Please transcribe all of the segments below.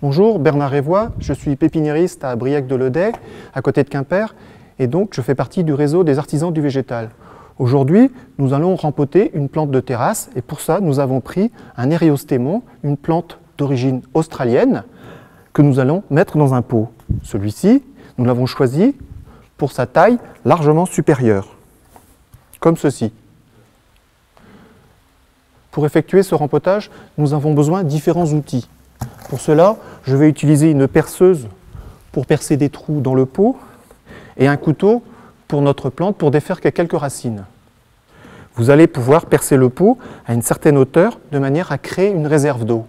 Bonjour, Bernard Révoy, je suis pépiniériste à Briec-de-Ledet, à côté de Quimper, et donc je fais partie du réseau des artisans du végétal. Aujourd'hui, nous allons rempoter une plante de terrasse, et pour ça, nous avons pris un Eriostemon, une plante d'origine australienne, que nous allons mettre dans un pot. Celui-ci, nous l'avons choisi pour sa taille largement supérieure, comme ceci. Pour effectuer ce rempotage, nous avons besoin de différents outils. Pour cela, je vais utiliser une perceuse pour percer des trous dans le pot et un couteau pour notre plante pour défaire quelques racines. Vous allez pouvoir percer le pot à une certaine hauteur de manière à créer une réserve d'eau.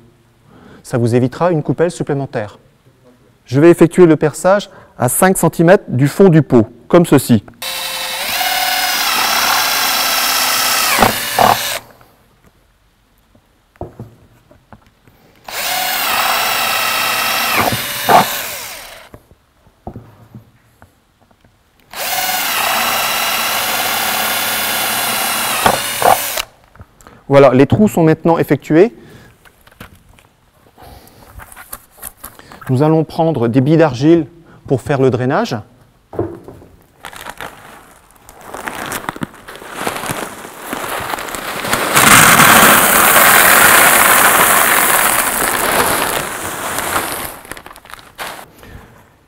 Ça vous évitera une coupelle supplémentaire. Je vais effectuer le perçage à 5 cm du fond du pot, comme ceci. Voilà, les trous sont maintenant effectués. Nous allons prendre des billes d'argile pour faire le drainage.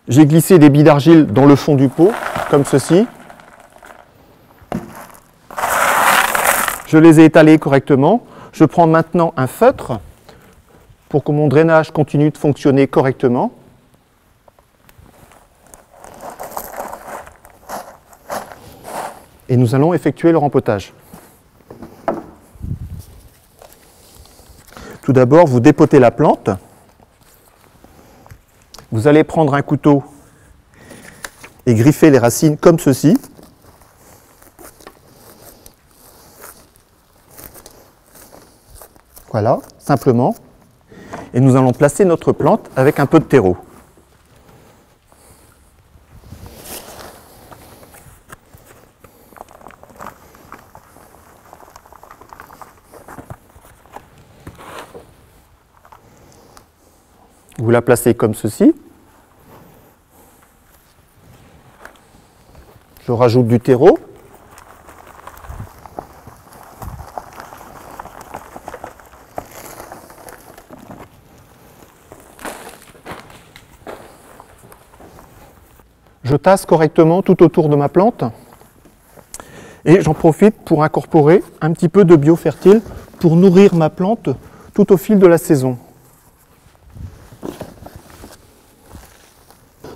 J'ai glissé des billes d'argile dans le fond du pot, comme ceci. Je les ai étalées correctement. Je prends maintenant un feutre pour que mon drainage continue de fonctionner correctement. Et nous allons effectuer le rempotage. Tout d'abord, vous dépotez la plante. Vous allez prendre un couteau et griffer les racines comme ceci. Voilà, simplement. Et nous allons placer notre plante avec un peu de terreau. Vous la placez comme ceci. Je rajoute du terreau. Je tasse correctement tout autour de ma plante et j'en profite pour incorporer un petit peu de biofertile pour nourrir ma plante tout au fil de la saison.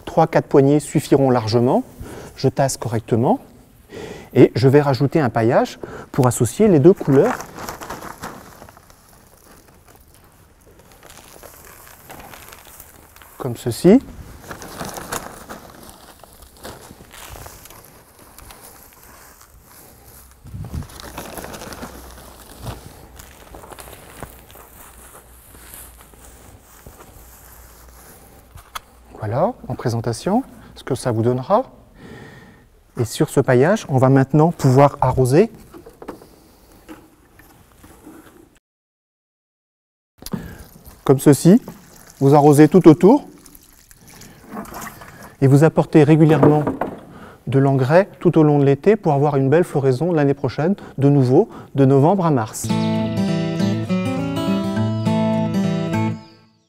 3-4 poignées suffiront largement. Je tasse correctement et je vais rajouter un paillage pour associer les deux couleurs. Comme ceci. Voilà, en présentation, ce que ça vous donnera. Et sur ce paillage, on va maintenant pouvoir arroser. Comme ceci, vous arrosez tout autour et vous apportez régulièrement de l'engrais tout au long de l'été pour avoir une belle floraison l'année prochaine, de nouveau, de novembre à mars.